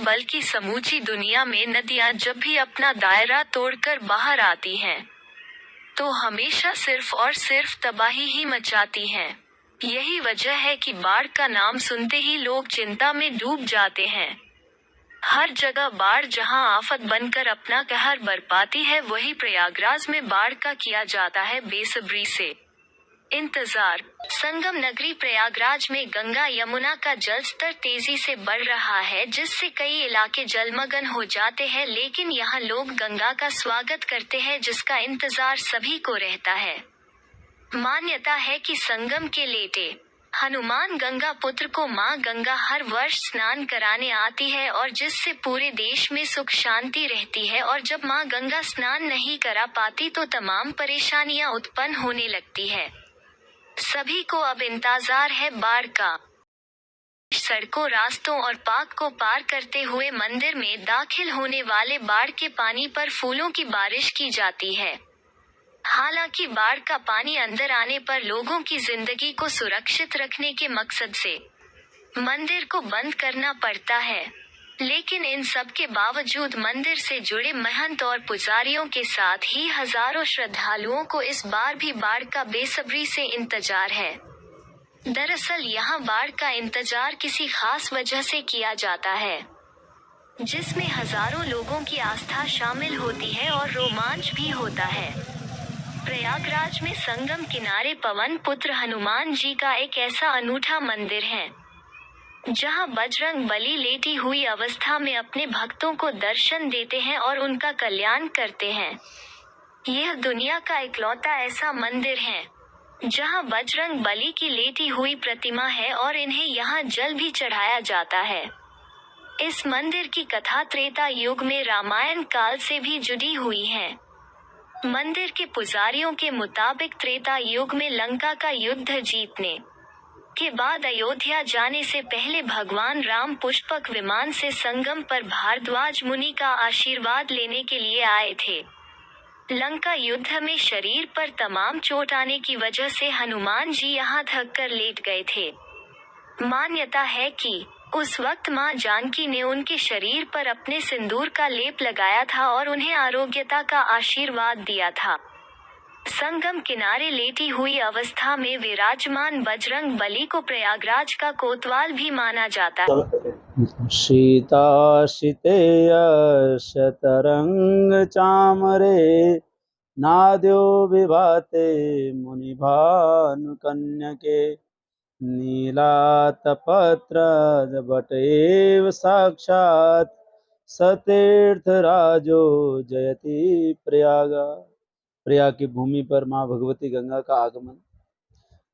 बल्कि समूची दुनिया में नदियां जब भी अपना दायरा तोड़कर बाहर आती हैं, तो हमेशा सिर्फ और सिर्फ तबाही ही मचाती हैं। यही वजह है कि बाढ़ का नाम सुनते ही लोग चिंता में डूब जाते हैं। हर जगह बाढ़ जहां आफत बनकर अपना कहर बरपाती है, वही प्रयागराज में बाढ़ का किया जाता है बेसब्री से इंतजार। संगम नगरी प्रयागराज में गंगा यमुना का जलस्तर तेजी से बढ़ रहा है, जिससे कई इलाके जलमग्न हो जाते हैं, लेकिन यहाँ लोग गंगा का स्वागत करते हैं, जिसका इंतजार सभी को रहता है। मान्यता है कि संगम के लेटे हनुमान गंगा पुत्र को मां गंगा हर वर्ष स्नान कराने आती है, और जिससे पूरे देश में सुख शांति रहती है। और जब मां गंगा स्नान नहीं करा पाती तो तमाम परेशानियां उत्पन्न होने लगती है। सभी को अब इंतजार है बाढ़ का। सड़कों, रास्तों और पाक को पार करते हुए मंदिर में दाखिल होने वाले बाढ़ के पानी पर फूलों की बारिश की जाती है। हालांकि बाढ़ का पानी अंदर आने पर लोगों की जिंदगी को सुरक्षित रखने के मकसद से मंदिर को बंद करना पड़ता है, लेकिन इन सब के बावजूद मंदिर से जुड़े महंत और पुजारियों के साथ ही हजारों श्रद्धालुओं को इस बार भी बाढ़ का बेसब्री से इंतजार है। दरअसल यहाँ बाढ़ का इंतजार किसी खास वजह से किया जाता है, जिसमें हजारों लोगों की आस्था शामिल होती है और रोमांच भी होता है। प्रयागराज में संगम किनारे पवन पुत्र हनुमान जी का एक ऐसा अनूठा मंदिर है, जहां बजरंग बली लेटी हुई अवस्था में अपने भक्तों को दर्शन देते हैं और उनका कल्याण करते हैं। यह दुनिया का इकलौता ऐसा मंदिर है जहां बजरंग बली की लेटी हुई प्रतिमा है और इन्हें यहां जल भी चढ़ाया जाता है। इस मंदिर की कथा त्रेता युग में रामायण काल से भी जुड़ी हुई है। मंदिर के पुजारियों के मुताबिक त्रेता युग में लंका का युद्ध जीतने के बाद अयोध्या जाने से पहले भगवान राम पुष्पक विमान से संगम पर भारद्वाज मुनि का आशीर्वाद लेने के लिए आए थे। लंका युद्ध में शरीर पर तमाम चोट आने की वजह से हनुमान जी यहाँ थक कर लेट गए थे। मान्यता है कि उस वक्त मां जानकी ने उनके शरीर पर अपने सिंदूर का लेप लगाया था और उन्हें आरोग्यता का आशीर्वाद दिया था। संगम किनारे लेटी हुई अवस्था में विराजमान बजरंग बली को प्रयागराज का कोतवाल भी माना जाता है। शीताशितेय शतरंग चामरे नाद्यो विभाते मुनिभानुकन्यके नीलातपत्र बटेव साक्षात् सतीर्थराजो जयति प्रयाग। प्रयाग की भूमि पर माँ भगवती गंगा का आगमन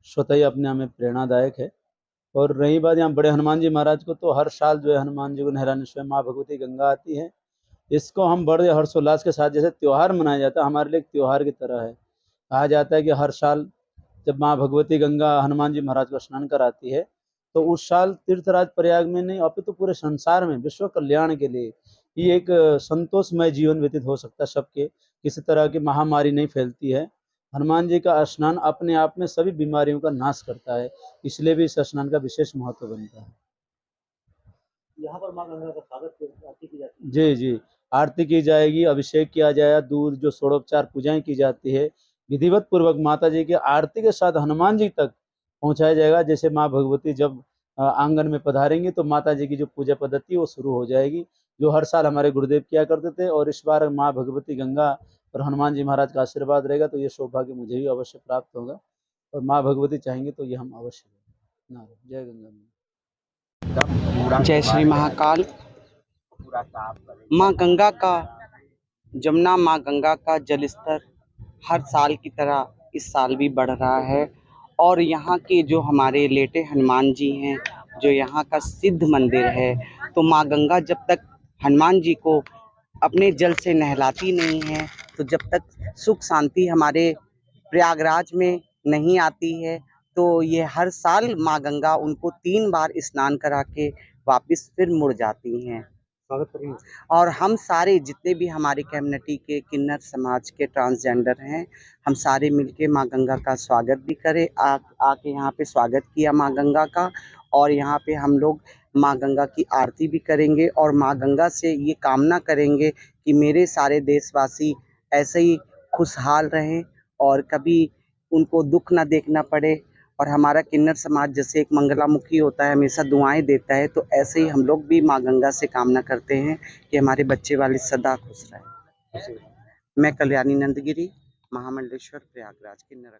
स्वतः ही अपने हमें प्रेरणादायक है। और रही बात यहाँ बड़े हनुमान जी महाराज को, तो हर साल जो है हनुमान जी को नहलाने स्वयं माँ भगवती गंगा आती है। इसको हम बड़े हर्षोल्लास के साथ जैसे त्यौहार मनाया जाता है, हमारे लिए एक त्यौहार की तरह है। कहा जाता है कि हर साल जब माँ भगवती गंगा हनुमान जी महाराज को स्नान कराती है, तो उस साल तीर्थराज प्रयाग में नहीं अपितु तो पूरे संसार में विश्व कल्याण के लिए ये एक संतोषमय जीवन व्यतीत हो सकता है सबके, किसी तरह की महामारी नहीं फैलती है। हनुमान जी का स्नान अपने आप में सभी बीमारियों का नाश करता है, इसलिए भी इस स्नान का विशेष महत्व बनता है। यहाँ पर माँ गंगा का स्वागत आरती की जाती है। जी जी, आरती की जाएगी, अभिषेक किया जाएगा, दूध जो षोडोपचार पूजाएं की जाती है, विधिवत पूर्वक माता जी की आरती के साथ हनुमान जी तक पहुंचाया जाएगा। जैसे माँ भगवती जब आंगन में पधारेंगी तो माता जी की जो पूजा पद्धति वो शुरू हो जाएगी, जो हर साल हमारे गुरुदेव किया करते थे। और इस बार माँ भगवती गंगा और हनुमान जी महाराज का आशीर्वाद रहेगा तो ये सौभाग्य मुझे भी अवश्य प्राप्त होगा, और माँ भगवती चाहेंगे तो ये हम अवश्य। जय गंगा। जय श्री महाकाल। माँ गंगा का, जमुना माँ गंगा का जलस्तर हर साल की तरह इस साल भी बढ़ रहा है। और यहाँ के जो हमारे लेटे हनुमान जी हैं, जो यहाँ का सिद्ध मंदिर है, तो माँ गंगा जब तक हनुमान जी को अपने जल से नहलाती नहीं है, तो जब तक सुख शांति हमारे प्रयागराज में नहीं आती है, तो ये हर साल माँ गंगा उनको 3 बार स्नान करा के वापस फिर मुड़ जाती हैं। स्वागत करेंगे। और हम सारे जितने भी हमारी कम्युनिटी के किन्नर समाज के ट्रांसजेंडर हैं, हम सारे मिलके माँ गंगा का स्वागत भी करें। आके यहाँ पे स्वागत किया माँ गंगा का, और यहाँ पे हम लोग माँ गंगा की आरती भी करेंगे और माँ गंगा से ये कामना करेंगे कि मेरे सारे देशवासी ऐसे ही खुशहाल रहें और कभी उनको दुख ना देखना पड़े। और हमारा किन्नर समाज जैसे एक मंगलामुखी होता है, हमेशा दुआएं देता है, तो ऐसे ही हम लोग भी माँ गंगा से कामना करते हैं कि हमारे बच्चे वाले सदा खुश रहें। मैं कल्याणी नंदगिरी, महामंडलेश्वर, प्रयागराज, किन्नर।